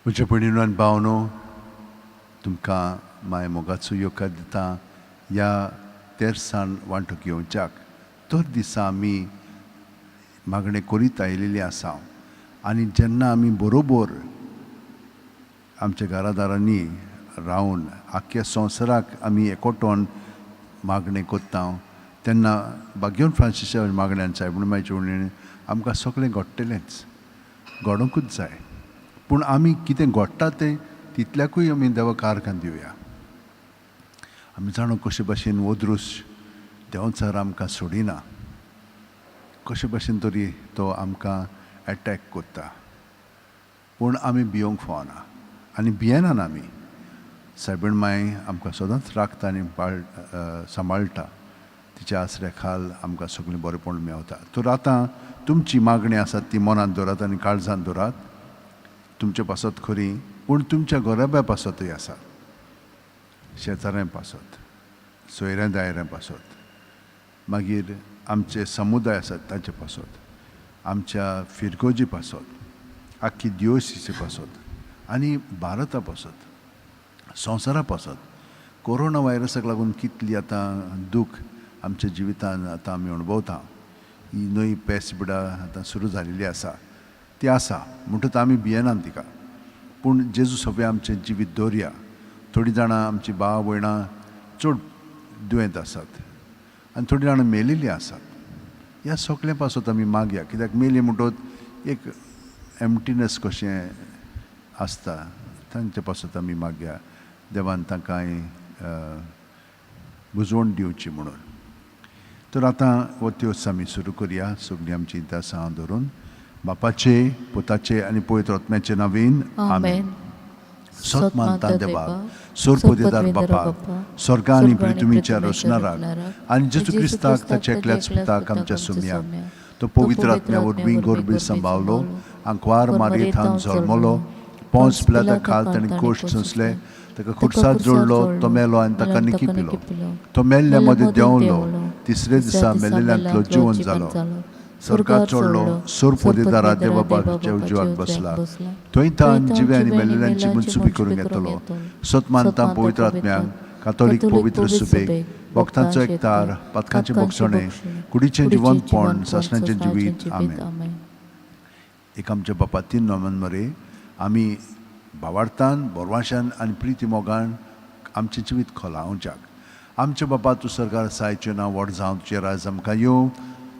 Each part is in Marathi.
म्हज्या भयणीनो आनी भावनो, तुमकां माय मोगाचो येवकार दिता ह्या तेर्सान वांटो घेवच्याक. तर दिसा आमी मागणें करीत आयिल्लीं आसा आनी जेन्ना आमी बरोबर आमच्या घरादारांनी रावन आख्ख्या संवसाराक आमी एकवटोन मागणें कोत्ता तेन्ना बागेवन फ्रांसिसा मागण्यान सायबणमायचे उणीण आमकां सगळें घडटलेंच, घडोंकूच जाय. पूण आमी कितें घडटा तें तितल्याकूय आमी देवाक आर्गां दिवया. आमी जाणो कशे भाशेन ओद्रूस देंवचार आमकां सोडिना, कशे भाशेन तरी तो आमकां एटॅक करता. पूण आमी भियोंक फावना आनी भियेनात आमी. सायबणमाय आमकां सदांच राखता आनी सांबाळटा. तिच्या आसऱ्या खाल आमकां सगळें बरेंपण मेवता. तर आतां तुमची मागणी आसात ती मनांत दवरात आनी काळजांत दवरात. तुमचे पासत खरी, पूण तुमच्या घराब्या पासतूय आसात, शेजाऱ्यां पासत, सोयऱ्या दायऱ्यां पासत, मागीर आमचे समुदाय आसात ताचे पासत, आमच्या फिरगोजी पासत, आख्खी दिवोसीचे पासत आनी भारता पासत, संवसारा पासत. कोरोना व्हायरसाक लागून कितली आतां दूख आमच्या जिवितान आतां आमी अणभवता. ही नवी पेस्टबिडा आतां सुरू जाल्ली आसा, ती आसा म्हणटच आमी भियेनात तिका. पूण जेजू सगळें आमचें जिवीत दवरया. थोडीं जाणां आमची भाव भयणां चड दुयेंत आसात आनी थोडीं जाणां मेलिल्लीं आसात. ह्या सगळ्या पासत आमी मागया, कित्याक मेली म्हणटच एक एम्प्टीनेस कशें आसता, तांचे पासत आमी मागया देवान तांकांय बुजवण दिवची म्हणून. तर आतां हो त्योस आमी सुरू करया सगळीं आमची इंतासां धरून. बापाचे, पुताचे आनी पवित्र आत्म्याचे नांवेन आमेन. सत मानता देवाक, सोरपोतेदार बापाक, स्वर्गा आनी पृथ्वीच्या रचणाराक आनी जेजू क्रिस्ताक ताचे एकल्याच पुताक आमच्या सुम्याक, तो पवित्र आत्म्या वरवीं गोरबे सांबाळलो, आंकवार मारयेंत हांव जल्मलो, पोंस पिलाता खाल ताणें कोश्ट सोंसले, ताका खुर्सात जोडलो, तो मेलो आनी ताका निकिपिलो, तो मेल्ल्या मदें देंवलो, तिसरे दिसा मेल्लेल्यांतलो जिवंत जालो, स्वर्गात चडलो, सोरपोतेदारा देवा बापाच्या उजवाक बसला, थंय तान जिवे आनी मेल्लेल्यांची मनसुबी करूंक येतलो. सत मानता पवित्र आत्म्याक, कातोलीक पवित्र सुबेक, वखदांचो एकतार, पातकांचे बोगसणे, कुडीचें जिवंतपण, सासणाचें जिवीत. आमेन. एक आमच्या बापा तीन नांवान मरे आमी भावार्थान, बोरवाशान आनी प्रिती मोगान आमचें जिवीत खोलावच्याक. आमच्या बापा तूं सरकार सायचें नांव व्हड जावं, तुजें राज आमकां येवं,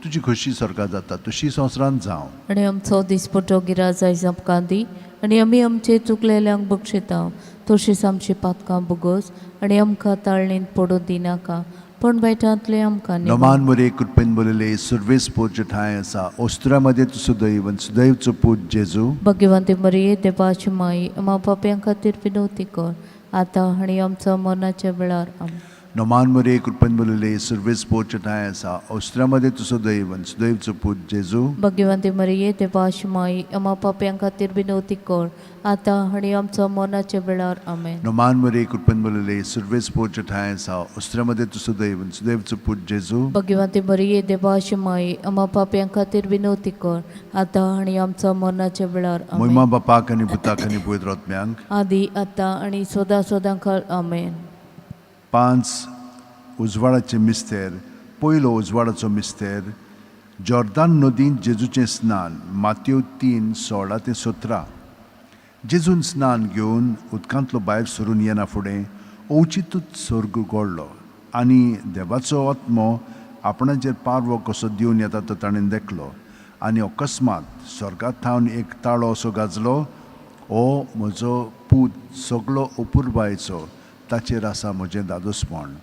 तुजी खोशी सरकार जाता तशी संवसारांत जावं. आनी आमचो दिसपटो गिराज आयज आमकां दी, आनी आमी आमचे चुकलेल्यांक बक्षिता, तशीच आमची पातकां बुगोस आनी आमकां ताळणेंत पडूं दिनाका, पण वायटांतले आमकां नमान मरे कृपेन बोलले सर्वेस पोरचे ठाय आसा, ओस्त्र्यामध्ये तूं सुदैव आनी सुदैवचो पूत जेजू. भगवंते मरिये देवाची माई, आमा पाप्यां खातीर विनवती कर, आतां आनी आमच्या मरणाच्या वेळार. आमेन. नमान मरे कृपेन बोलले सर्वेस पोरचे ठाय आसा, ओस्त्र्यामध्ये तूं सुदैव आनी सुदैवचो पूत जेजू. भगवंते मरिये देवाची माई, आमा पाप्यां खातीर विनवती कर, आतां आनी आमच्या मरणाच्या वेळार. आमेन. नमान मरे कृपेन बोलले सर्वेस पोरचे ठाय आसा, ओस्त्र्यामध्ये तूं सुदैव आनी सुदैवचो पूत जेजू. भगवंते मरिये देवाची माई, आमा पाप्यां खातीर विनवती कर, आतां आनी आमच्या मरणाच्या वेळार. महिमा बापाक आनी पुताक आनी पवित्र आत्म्यांक, आदी आतां आनी सदां खाल. आमेन. 5 उजवाडाचें मिस्तेर. पयलो उजवाडाचो मिस्तेर, जॉर्दान नदींत जेजूचें स्नान. मातयेव 3:16-17. जेजून स्नान घेवन उदकांतलो भायर सरून येना फुडें ओवचितूच स्वर्ग उगडलो आनी देवाचो आत्मो आपणाचेर पारवो कसो दिवन येता तो ताणें देखलो. आनी अकस्मात स्वर्गांत थावन एक ताळो असो गाजलो, हो म्हजो पूत सगळो अपुरबायेचो, ताचेर आसा म्हजें दादोसपण.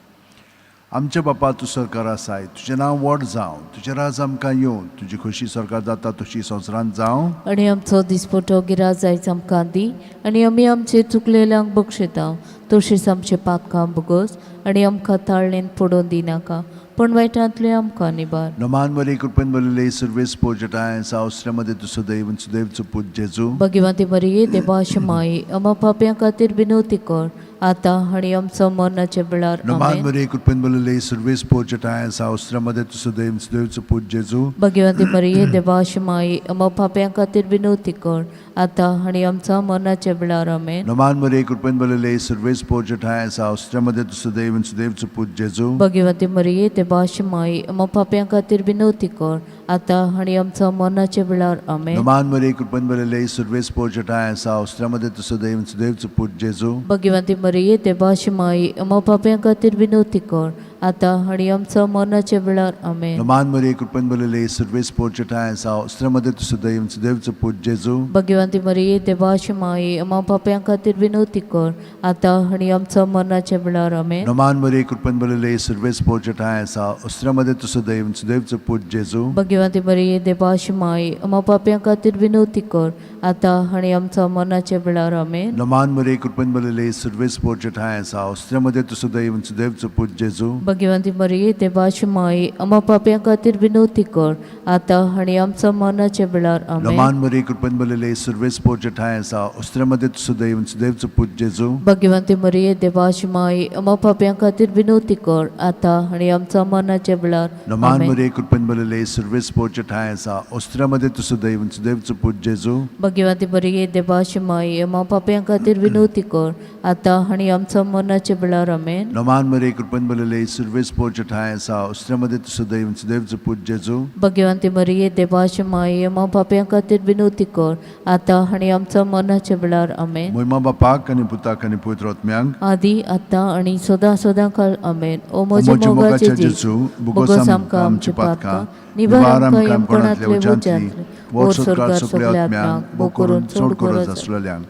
आमच्या बापा तूं सरकार आसाय, तुजें नांव व्हड जावं, तुजें राज आमकां येवं, तुजी खोशी सरकार जाता तशी संवसारांत जावं. आनी आमचो दिसपटो गिराज आयज आमकां दी, आनी आमी आमचे चुकलेल्यांक बक्षिता, तशीच आमचे पातकां बुगोस आनी आमकां ताळणेंत पडोवन दिनाका, पण वाईटांतले आमकां निबार. नमान मरे कृपेन बरले सर्वेस पोजटाय सावस्त्र्यामध्ये तू सदैव सुदैवचो पूज जेजू भगवंती मरिये देवाची माई आम्हा पाप्यां खातीर विनवती कर आतां आनी आमचो मरणाच्या वेळार नमान आमेन. मरे कृपेन बरले सर्वेस पोजटाय सावस्त्र्यामध्ये तू सदैव सुदैवचो पूज जेजू भगवंती मरिये देवाची माई आम्हा पाप्यां खातीर विनवती कर आतां आनी आमच्या मरणाच्या वेळार आमेन. नमान मरे कृपेन बरले सर्वेस पोजटाय सावस्त्र्यामध्ये तू सदैव सुदैवचो पूज जेजू भगवंती मरिये देवाची माई आम्हा पाप्यां खातीर विनवती कर आतां आनी आमच्या मरणाच्या वेळार आमेन. नमान मरे कृपेन बरले सर्वेस पोजटाय सावस्त्र्यामध्ये तू सदैव सुदैवचो पूज जेजू भगवंती मरिये देवाची माई आम्हा पाप्यां खातीर विनवती कर आतां आनी आमच्या मरणाच्या वेळार आमेन. नमान मरे कृपेन बरले सर्वेस पोजटाय सावस्त्र्यामध्ये तू सदैव सुदैवचो पूज जेजू भगवंती मरिये देवाची माई आम्हा पाप्यां खातीर विनवती कर आतां आनी आमच्या मरणाच्या वेळार आमेन. नमान मरे कृपेन बरले सर्वेस पोजटाय सावस्त्र्यामध्ये तू सदैव सुदैवचो पूज जेजू भगवंती मरिये देवाची माई आम्हा पाप्यां खातीर विनवती कर आतां आनी आमच्या मरणाच्या वेळार आमेन. नमान मरे कृपेन बरले सर्वेस पोजटाय सावस्त्र्यामध्ये तू सदैव सुदैवचो पूज जेजू भगवंती मरिये देवाची माई आम्हा पाप्यां खातीर विनवती कर आतां आनी आमच्या मरणाच्या वेळार आमेन. नमान मरे कृपेन बरले सर्वेस पोजटाय सावस्त्र्यामध्ये तू सदैव सुदैवचो पूज जेजू भगवंती मरिये देवाची माई आम्हा पाप्यां खातीर विनवती कर आतां आनी आमच्या मरणाच्या वेळार नमान आमेन. मरे कृपेन बरले सर्वेस पोजटाय सावस्त्र्यामध्ये तू सदैव सुदैवचो पूज जेजू भगवंती मरिये देवाची माई आम्हा पाप्यां खातीर विनवती कर आतां आनी आमच्या मरणाच्या वेळार आमेन. नमान मरे कृपेन बरले सर्वेस पोजटाय सावस्त्र्यामध्ये तू सदैव सुदैवचो पूज जेजू भगवंती मरिये देवाची माई आम्हा पाप्यां खातीर विनवती कर आतां आनी आमच्या मरणाच्या वेळार आमेन. मोहिमा बापाक आनी पुताक आनी पवित्र आत्म्यांक आदी आतां आनी सदां सदां काळ आमेन. ओ म्हज्या म्हज्या मोगाचे मोगाचे जेजू बोगोस आमकां आमची पातकां निवार आमकां येमपणांतले उज्यांतले ओर सरकार सगळे आत्म्यांक बो करून चड गरज आसा. आसलेल्यांक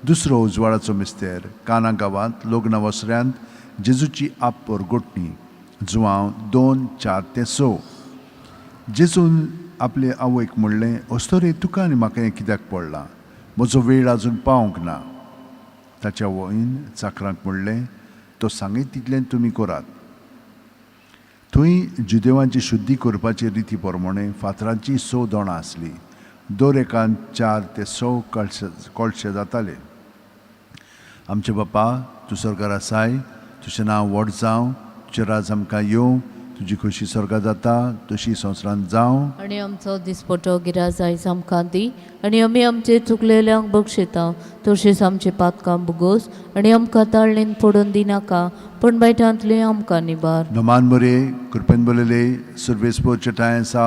दुसरो उजवाडाचो मिस्तेर काना गांवांत लग्न वसऱ्यांत जेजूची आप्पोर गोटणी जुवांव 2:4-6 जेजून आपले आवयक म्हणलें अस्तोरे तुका आनी म्हाका हें कित्याक पडलां म्हजो वेळ आजून पावंक ना. ताच्या वयन चाकरांक म्हणलें तो सांगीत तितलें तुमी करात. थंय जुदेवांची शुद्धी करपाची रिती प्रमाणे फातरांची 6 दोणां आसलीं. दर एकान 4 ते 6 कळशे जाताले. आमचे बापा तूं स्वर्गार आसाय, तुजें नांव व्हड जावं, तुजें राज आमकां येवं, तुजी खोशी स्वर्गार जाता तशी संवसारांत जावं. आनी आमचो दिसपटो गिराज आयज आमकां दी आनी आमी आमचे चुकलेल्यांक बक्षिता तशेंच आमचे पातकां बुगोस आनी आमकां ताळणेन पडून दिनाका पण वायटांतले आमकां निबार. नमान मरे कृपेन बरले सर्वेस पोजटाय आसा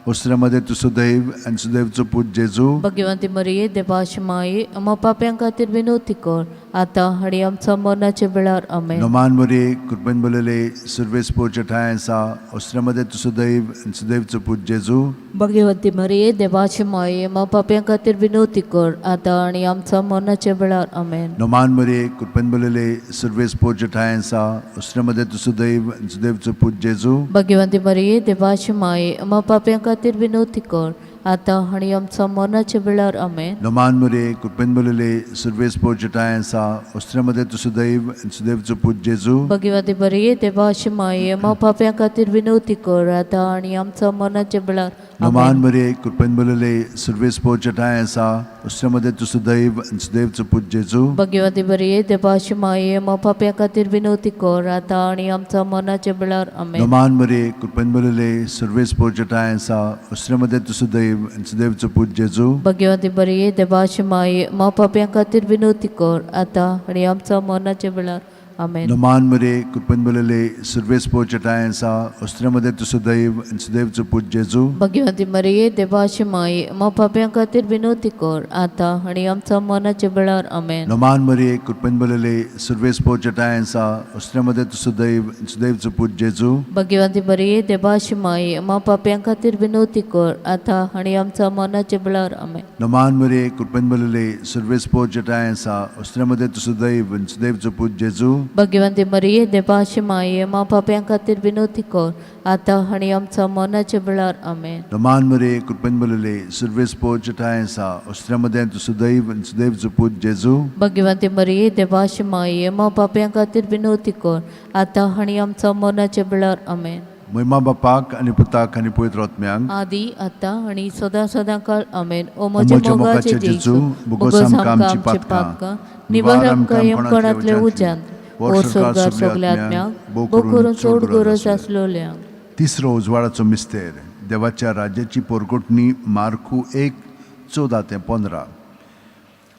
अस्त्रामध्ये तू सदैव आनी सुदैवचो पूज जेजू भगवंती मरिये देवाची माई आम्हा पाप्यां खातीर विनवती कर आतां आनी आमच्या मरणाच्या वेळार आमेन. नमान मरे कृपेन बरले सर्वेस पोजटाय आसा अस्त्रामध्ये तू सदैव आनी सुदैवचो पूज जेजू भगवंती मरिये देवाची माई आम्हा पाप्यां खातीर विनवती कर आतां आनी आमच्या मरणाच्या वेळार आमेन. नमान मरे कृपेन बरले सर्वेस पोजटाय आसा अस्त्रामध्ये तू सदैव आनी सुदैवचो पूज जेजू भगवंती मरिये देवाची माई आम्हा पाप्यां खातीर विनवती कर आतां आनी आमच्या मरणाच्या वेळार आमेन. नमान मरे कृपेन बरले सर्वेस पोजटाय आसा अस्त्रामध्ये तू सदैव आनी सुदैवचो पूज जेजू भगवंती मरिये देवाची माई आम्हा पाप्यां खातीर विनवती कर आतां आनी आमच्या मरणाच्या वेळार नमान मरे कृपेन बरले सर्वेस पोजटाय आसा अस्त्रामध्ये तू सदैव आनी सुदैवचो पूज जेजू भगवंती मरिये देवाची माई आम्हा पाप्यां खातीर विनवती कर आतां आनी आमच्या मरणाच्या वेळार आमेन. नमान मरे कृपेन बरले सर्वेस पोजटाय आसा अस्त्रामध्ये तू सदैव आनी सुदैवचो पूज जेजू भगवंती मरिये देवाची माई आम्हा पाप्यां खातीर विनवती कर आतां आनी आमच्या मरणाच्या वेळार आमेन. नमान मरे कृपेन बरले सर्वेस पोजटाय आसा अस्त्रामध्ये तू सदैव आनी सुदैवचो पूज जेजू भगवंती मरिये देवाची माई आम्हा पाप्यां खातीर विनवती कर आतां आनी आमच्या मरणाच्या वेळार आमेन. नमान मरे कृपेन बरले सर्वेस पोजटाय आसा अस्त्रामध्ये तू सदैव आनी सुदैवचो पूज जेजू भगवंती मरिये देवाची माई आम्हा पाप्यां खातीर विनवती कर आतां आनी आमच्या मरणाच्या वेळार आमेन. नमान मरे कृपेन बरले सर्वेस पोजटाय आसा अस्त्रामध्ये तू सदैव आनी सुदैवचो पूज जेजू भगवंती मरिये देवाची माई आम्हा पाप्यां खातीर विनवती कर आतां आनी आमच्या मरणाच्या वेळार आमेन. नमान मरे कृपेन बरले सर्वेस पोजटाय आसा अस्त्रामध्ये तू सदैव आनी सुदैवचो पूज जेजू भगवंती मरिये देवाची माई आम्हा पाप्यां खातीर विनवती कर आतां आनी आमच्या मरणाच्या वेळार आमेन. महिमा बापाक आनी पुताक आनी पवित्र आत्म्यांक आदी आतां आनी सदां सदां काळ आमेन. ओ म्हज्या म्हज्या मोगाचे मोगाचे जेजू जेजू, भोगोस आमकां आमची पातकां निवार आमकां येमकोणांतले उज्यांत ओ स्वर्गार सगल्या आत्म्यांक भोव करून चड गरज आसलोल्यांक. तिसरो उजवाडाचो मिस्तेर देवाच्या राज्याची पोरगोटणी मार्कू 1:14-15.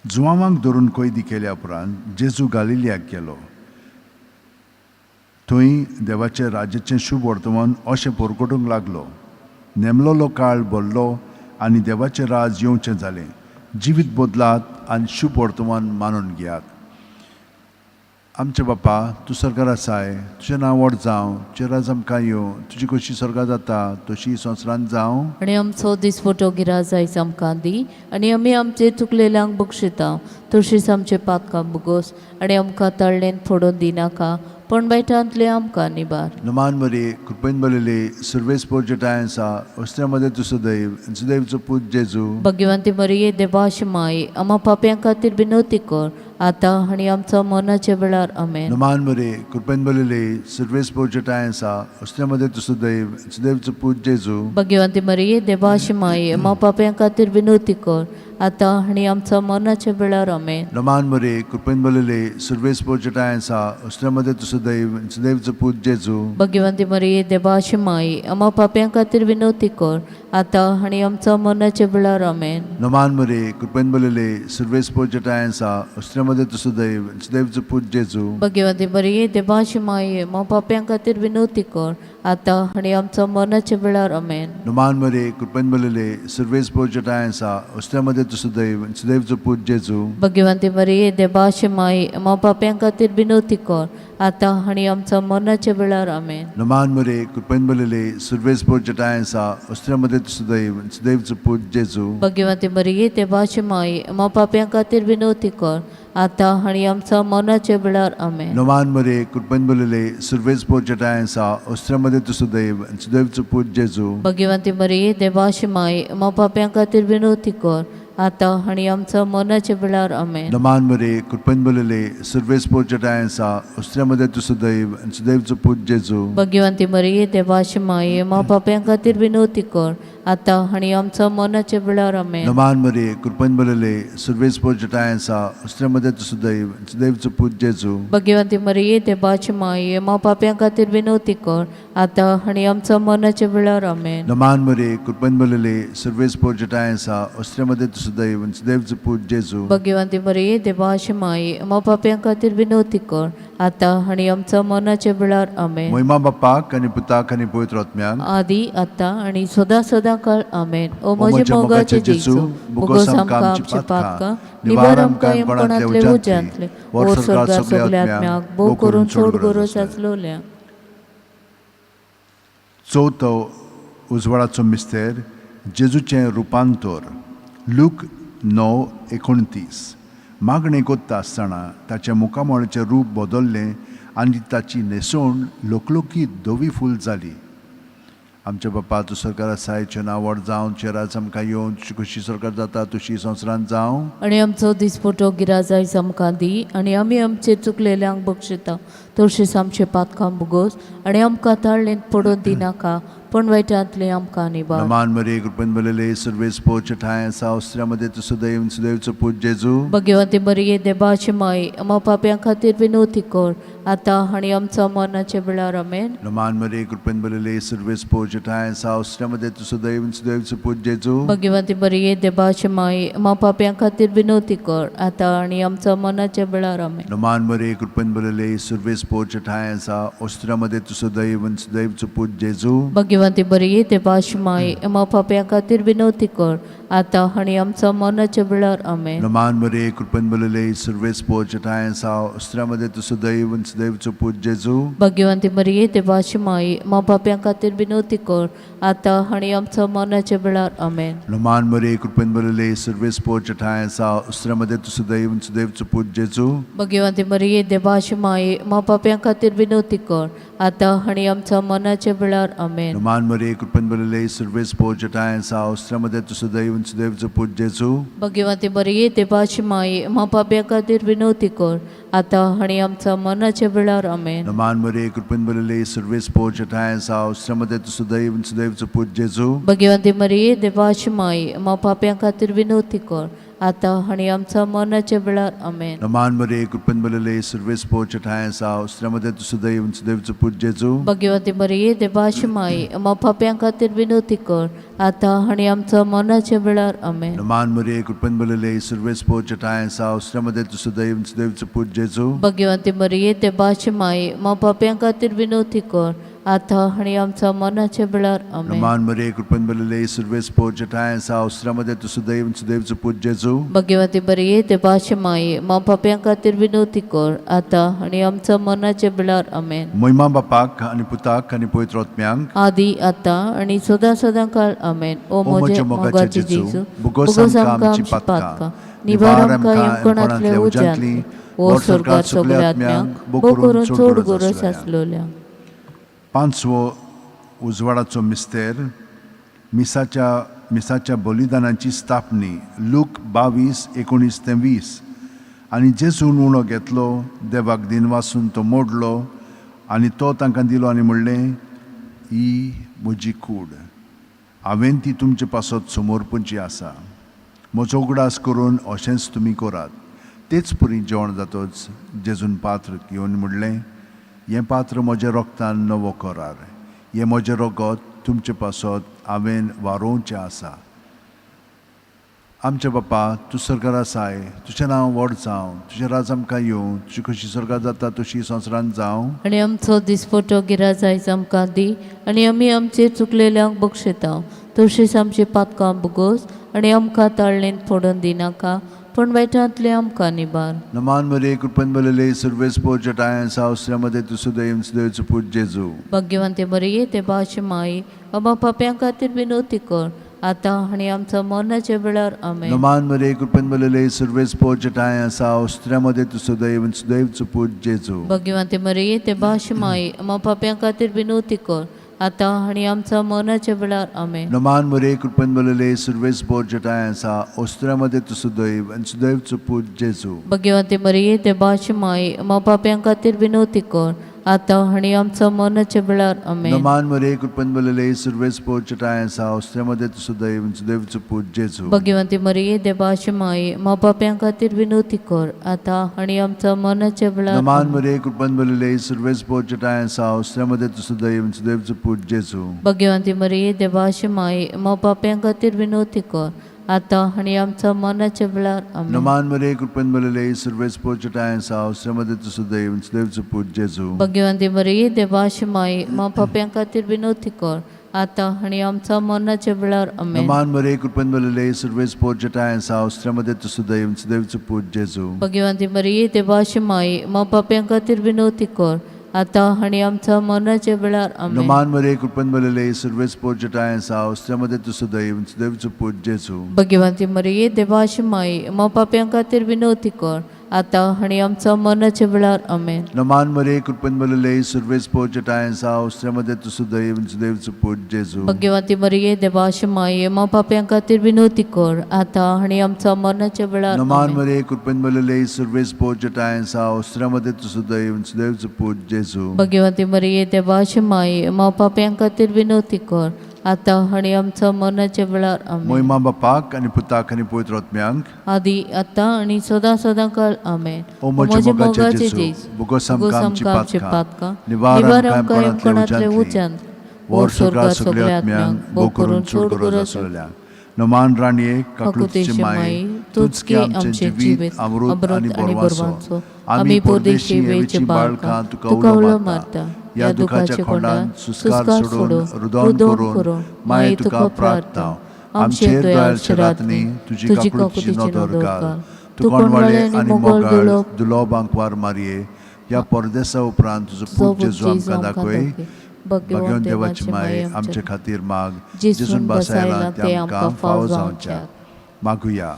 जुवांवांक धरून कैदी केल्या उपरांत जेजू गालिलियाक गेलो. थंय देवाच्या राज्याचें शुभ वर्तमान अशें पोरगोटूंक लागलो. नेमलोलो काळ भरलो आनी देवाचें राज येवचें जालें. जिवीत बदलात आनी शुभ वर्तमान मानून घेयात. आमचे बापा तूं स्वर्गार आसाय, तुजें नांव व्हड जावं, तुजें राज आमकां येवं, तुजी कशी स्वर्गार जाता तशी संवसारांत जावं. आनी आमचो दिसपटो गिराज आयज आमकां दी आनी आमी आमचे चुकलेल्यांक बक्षिता तशीच आमचे पातकां बुगोस आनी आमकां ताळ्ळेन फोडून दिनाका पण बैठांतले आमकां निबार. नमान मरे कृपेन बलेले सर्वेस पोर्जटायन्सा अस्त्यामध्ये तुझं दैव सुदैवचो पूत जेजू. भगवंती मरिये देवाशी माई आम्हा पाप्यां खातीर बिनवती कर आतां आनी आमच्या मरणाच्या वेळार आमेन. नमान मरे कृपेन बलेले सर्वेस पोर्जटायन्सा अस्त्यामध्ये तुझं दैव सुदैवचो पूत जेजू. भगवंती मरिये देवाशी माई आम्हा पाप्यां खातीर बिनवती कर आतां आनी आमच्या मरणाच्या वेळार आमेन. नमान मरे कृपेन बलेले सर्वेस पोर्जटायन्सा अस्त्यामध्ये तुझं दैव सुदैवचो पूत जेजू. भगवंती मरिये देवाशी माई आम्हा पाप्यां खातीर बिनवती कर आतां आनी आमच्या मरणाच्या वेळार आमेन. नमान मरे कृपेन बलेले सर्वेस पोर्जटायन्सा अस्त्यामध्ये तुझं दैव सुदैवचो पूत जेजू. भगवंती मरिये देवाशी माई आम्हा पाप्यां खातीर बिनवती कर आतां आनी आमच्या मरणाच्या वेळार आमेन. नमान मरे कृपेन बलेले सर्वेस पोर्जटायन्सा अस्त्यामध्ये तुझं दैव सुदैवचो पूत जेजू. भगवंती मरिये देवाशी माई आम्हा पाप्यां खातीर बिनवती कर आतां आनी आमच्या मरणाच्या वेळार आमेन. नमान मरे कृपेन बलेले सर्वेस पोर्जटायन्सा अस्त्यामध्ये तुझं दैव सुदैवचो पूत जेजू. भगवंती मरिये देवाशी माई आम्हा पाप्यां खातीर बिनवती कर आतां आनी आमच्या मरणाच्या वेळार आमेन. नमान मरे कृपेन बलेले सर्वेस पोर्जटायन्सा अस्त्यामध्ये तुझं दैव सुदैवचो पूत जेजू. भगवंती मरिये देवाशी माई आम्हा पाप्यां खातीर बिनवती कर आतां आनी आमच्या मरणाच्या वेळार आमेन. नमान मरे कृपेन बलेले सर्वेस पोर्जटायन्सा अस्त्यामध्ये तुझं दैव सुदैवचो पूत जेजू. भगवंती मरिये देवाशी माई आम्हा पाप्यां खातीर बिनवती कर आतां आनी आमच्या मरणाच्या वेळार आमेन. नमान मरे कृपेन बलेले सर्वेस पोर्जटायन्सा अस्त्यामध्ये तुझं दैव सुदैवचो पूत जेजू. भगवंती मरिये देवाची माई आम्हा पाप्यां खातीर बिनवती कर आतां आनी आमच्या मरणाच्या वेळार आमेन. नमान मरे कृपेन बलेले सर्वेस पोर्जटायन्सा अस्त्यामध्ये तुझं दैव सुदैवचो पूत जेजू. भगवंती मरिये देवाची माई आम्हा पाप्यां खातीर बिनवती कर आतां आनी आमच्या मरणाच्या वेळार आमेन. महिमा बापाक आनी पुताक आनी पवित्र आत्म्यांक आदी आतां आनी सदां सदां काळ आमेन. ओ म्हजे मोगाचे जेजू भोगोस आमकां आमची पातकां निवार आमकां येमकोणांतले उज्यांतले ओ स्वर्गार सगल्या आत्म्यांक भोव करून चड गरज आसलोल्यांक. चवथो उजवाडाचो मिस्तेर जेजूचें रुपांतर लूक 9:29. मागणें कोत्ता आसतना ताच्या मुखामळाचें रूप बदल्लें आनी ताची न्हेसोवण लोकलोकीत धवी फूल जाली. आमच्या बापा तूं स्वर्गार आसायचें नांव व्हड जावं, तुजें राज आमकां येवं, तुजी कशी स्वर्गार जाता तशी संवसारांत जावं. आनी आमचो दिसपटो गिराज आयज आमकां दी आनी आमी आमचे चुकलेल्यांक बक्षिता तशीच आमचे पातकां बुगोस आनी आमकां ताळ्ळेंत पडोवन दिनाका पण वायटांतले आमकां निबार. नमान मरे कृपेन बलेले सर्वेस पोर्जटायन्सा अस्त्यामध्ये तुझं दैव सुदैवचो पूत जेजू. भगवंती मरिये देवाची माई आम्हा पाप्यां खातीर बिनवती कर आतां आनी आमच्या मरणाच्या वेळार आमेन. नमान मरे कृपेन बलेले सर्वेस पोर्जटायन्सा अस्त्यामध्ये तुझं दैव सुदैवचो पूत जेजू. भगवंती मरिये देवाची माई आम्हा पाप्यां खातीर बिनवती कर आतां आनी आमच्या मरणाच्या वेळार आमेन. नमान मरे कृपेन बलेले सर्वेस पोर्जटायन्सा अस्त्यामध्ये तुझं दैव सुदैवचो पूत जेजू. भगवंती मरिये देवाची माई आम्हा पाप्यां खातीर बिनवती कर आतां आनी आमच्या मरणाच्या वेळार आमेन. नमान मरे कृपेन बलेले सर्वेस पोर्जटायन्सा अस्त्यामध्ये तुझं दैव सुदैवचो पूत जेजू. भगवंती मरिये देवाची माई आम्हा पाप्यां खातीर बिनवती कर आतां आनी आमच्या मरणाच्या वेळार आमेन. नमान मरे कृपेन बलेले सर्वेस पोर्जटायन्सा अस्त्यामध्ये तुझं दैव सुदैवचो पूत जेजू. भगवंती मरिये देवाची माई आम्हा पाप्यां खातीर बिनवती कर आतां आनी आमच्या मरणाच्या वेळार आमेन. नमान नमान मरे कृपन बरले सर्वेस पोजटाय सावस्त्रमध्ये तुझं दैव सुदैवचं पूज जेजू भगवती बरी ते पाशी माई मा पाप्या खातीर विनवती कर आता आणि आमच्या मनाच्या वेळार आमेन. नमान मरे कृपन बरले सर्वेस पोजटाय सावस्त्रमध्ये तुझं दैव सुदैवचं पूज जेजू भगवती बरी ते पाशी माई मा पाप्या खातीर विनवती कर आता आणि आमच्या मनाच्या वेळार आमेन. नमान मरे कृपन बरले सर्वेस पोजटाय सावस्त्रमध्ये तुझं दैव सुदैवचं पूज जेजू भगवती बरी ते पाशी माई मा पाप्या खातीर विनवती कर आता आणि आमच्या मनाच्या वेळार आमेन. नमान मरे कृपन बरले सर्वेस पोजटाय सावस्त्रमध्ये तुझं दैव सुदैवचं पूज जेजू भगवती बरी ते पाशी माई मा पाप्या खातीर विनवती कर आता आणि आमच्या मनाच्या वेळार आमेन. नमान मरे कृपन बरले सर्वेस पोजटाय सावस्त्रमध्ये तुझं दैव सुदैवचं पूज जेजू भगवती बरी ते पाशी माई मा पाप्या खातीर विनवती कर आता आणि आमच्या मनाच्या वेळार आमेन. महिमा बापाक आणि पुताक आणि पवित्र आत्म्यांक आदी आता आणि सदा सदा काळ आमेन. ओ मोजे मोगाचे जेजू बुगोस आमकां आमची पातकां निवार आमकां येवकोणांतल्या उज्यांतली ओ स्वर्गात सगळ्या आत्म्यांक बो करून चोड गरज आसलोल्या. पांचवो उजवाडाचो मिस्तेर मिसाच्या बलिदानाची स्थापनी लूक 22:19-20 आनी जेजून उणो घेतलो देवाक दिनवासून तो मोडलो आनी तो तांकां दिलो आनी म्हणलें ही म्हजी कूड हांवें ती तुमचे पासत समोरपणची आसा म्हजो उगडास करून अशेंच तुमी करात. तेच परी जेवण जातोच जेजून पात्र घेवन म्हणलें हें पात्र म्हज्या रोगतान नवो करार हें म्हजें रगत तुमचे पासत हांवें वारोवचें आसा. आमचे बापा तूं स्वर्गार आसाय तुजें नांव व्हड जावं तुजें राज आमकां येवं तुजी कशी स्वर्गार जाता तशी संवसारांत जावं आनी आमचो दिसपटो गिराज आयज आमकां दी आनी आमी आमचे चुकलेल्यांक बक्षिता तशीच आमची पातकां बुगोस आनी आमकां ताळणेंत पडोवन दिनाका पण वायटांतले आमकां निबार. नमान मरे कृपन बरले सर्वेस पोजटाय सावस्त्रमध्ये तुझं दैव सुदैवचं पूज जेजू भगवंते बरी ते पाशी माई अमा पाप्यां खातीर विनवती कर आता आणि आमच्या मनाच्या वेळार आमेन. नमान मरे कृपन बरले सर्वेस पोजटाय सावस्त्रमध्ये तुझं दैव सुदैवचं पूज जेजू भगवंते बरी ते पाशी माई अमा पाप्यां खातीर विनवती कर आता आणि आमच्या मनाच्या वेळार आमेन. नमान मरे कृपन बरले सर्वेस पोजटाय सावस्त्रमध्ये तुझं दैव सुदैवचं पूज जेजू भगवंते बरी ते पाशी माई अमा पाप्यां खातीर विनवती कर आता आणि आमच्या मनाच्या वेळार आमेन. नमान मरे कृपन बरले सर्वेस पोजटाय सावस्त्रमध्ये तुझं दैव सुदैवचं पूज जेजू भगवंते बरी ते पाशी माई अमा पाप्यां खातीर विनवती कर आता आणि आमच्या मनाच्या वेळार नमान मरे कृपन बरले सर्वेस पोजटाय सावस्त्रमध्ये तुझं दैव सुदैवचं पूज जेजू भगवंते बरी ते पाशी माई अमा पाप्यां खातीर विनवती कर आता आणि आमच्या मनाच्या वेळार आमेन. नमान मरे कृपन बरले सर्वेस पोजटाय सावस्त्रमध्ये तुझं दैव सुदैवचं पूज जेजू भगवंते बरी ते पाशी माई अमा पाप्यां खातीर विनवती कर आता आणि आमच्या मनाच्या वेळार आमेन. नमान मरे कृपन बरले सर्वेस पोजटाय सावस्त्रमध्ये तुझं दैव सुदैवचं पूज जेजू भगवंते बरी ते पाशी माई अमा पाप्यां खातीर विनवती कर आता आणि आमच्या मनाच्या वेळार आमेन. नमान मरे कृपन बरले सर्वेस पोजटाय सावस्त्रमध्ये तुझं दैव सुदैवचं पूज जेजू भगवंते बरी ते पाशी माई अमा पाप्यां खातीर विनवती कर आता आणि आमच्या मनाच्या वेळार आमेन. नमान मरे कृपन बरले सर्वेस पोजटाय सावस्त्रमध्ये तुझं दैव सुदैवचं पूज जेजू भगवंते बरी ते पाशी माई अमा पाप्यां खातीर विनवती कर आता आणि आमच्या मनाच्या वेळार नमान आमेन. मरे कृपन बरले सर्वेस पोजटाय सावस्त्रमध्ये तुझं दैव सुदैवचं पूज जेजू भगवंते बरी ते पाशी माई अमा पाप्यां खातीर विनवती कर आता आणि आमच्या मनाच्या वेळार आमेन. महिमा बापाक आणि पुताक आणि पवित्र आत्म्यांक आदी आता आणि सदा सदा काळ आमेन. ओ म्हजे मोगाचे जेजू बुगोस आमकां आमची पातकां निवार आमकां येवकोणांतले उज्यांत वर स्वर्गात सगळ्या आत्म्यांक बो करून चोड गरज आसलेल्या. नमान राणये काकुळीची माई तूच की आमचे जिवीत अमृत आणि बोरवांचो आमी परदेशी वेळची बाळकां तुका उलो मारता या दुखाच्या खोंडान सुस्कार सोडून रुदन करून माये तुका प्रार्थना आमचेर दयाळशे रातनी तुजी काकुळीची नदर घाल. तू कोणवाळे आनी मोगाळ दुलोबांक वार मारये या परदेसा उपरांत तुजो पूत जेजू आमकां दाखय. भगवन देवाची माय आमचे खातीर माग जेजून बसायला ते आमकां फावो जावच्या. मागुया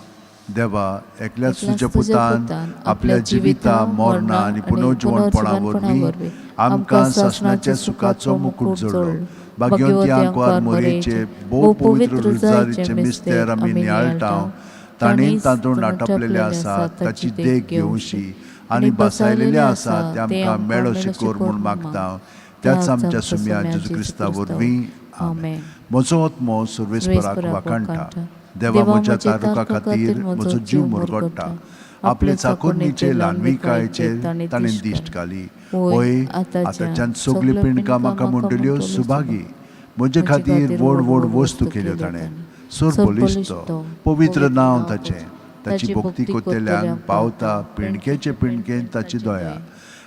देवा एकल्याच तुज्या पुतान आपल्या जिविता मरणा आनी पुनर्जीवनपणा वरवीं आमकां सासणाच्या सुखाचो मुकुट जोडलो भाग्यवंती आंकवार मोरयेचे भोव पवित्र रुजारीचे मिस्तेर आमी नियाळटाव. ताणें तांदूळ नाटपलेले आसात ताची देख घेवशी आनी बसायलेले आसात ते आमकां मेळोशे कोर म्हूण मागता. त्याच आमच्या सुम्या जेजू क्रिस्ता वरवीं आमेन. म्हजो आत्मो सर्वेस्पराक वाखाणटा. देवा म्हज्या तारुका खातीर म्हजो जीव मुरगोडटा. आपले चाकुरणीचे ल्हानविकायेचेर ताणें दिश्ट घाली. होय आतांच्यान सगळी पिणकां म्हाका म्हणटल्यो सुभागी. म्हजे खातीर व्हड व्हड वस्तू केल्यो ताणें. सोर पवित्र नांव ताचें. ताची भक्ती कोत्तेल्यांक पावता पिणकेचे पिणकेन ताची दया.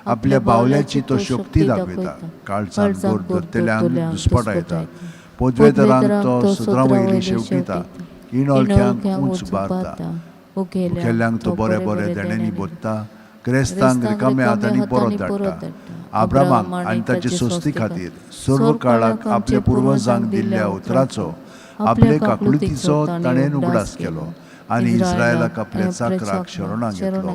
आपल्या बावल्याची तो शक्ती दाखयता. काळजान बोर धरतेल्यांक दुस्पटा येता. पदवेदरांक तो सुद्रावयली शेवटिता. इणोळख्यांक उंच बारता. मुखेल्यांक तो बरे बरे देण्यांनी बोदता. क्रेस्तांक रिकाम्या हातांनी परत धाडटा. आब्रामाक आनी ताचे सोस्ती खातीर सर्व काळाक आपल्या पुर्वजांक दिल्ल्या उतराचो आपले काकुळतीचो ताणें उगडास केलो आनी इस्रायलाक आपल्या चाकराक शरणां घेतलो.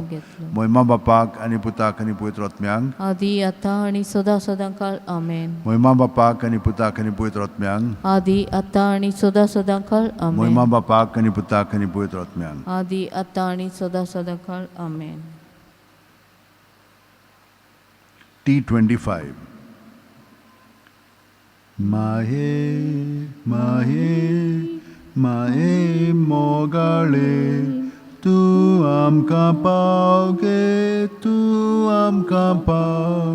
महिमा बापाक आनी पुताक आनी पवित्र आत्म्यांक आदी आतां आनी सदां सदांकाळ आमेन. महिमा बापाक आनी पुताक आनी पवित्र आत्म्यांक आदी आतां आनी सदां सदांकाळ आमेन. महिमा बापाक आनी पुताक आनी पवित्र आत्म्यांक आदी आतां आनी सदां सदांकाळ आमेन. T25 माहे माहे माहे मोगाळे तू आमकां पाव गे तू आमकां पाव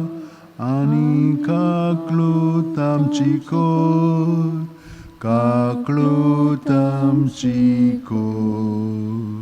आनी काकलूत आमची कोर काकलूत आमची कोर.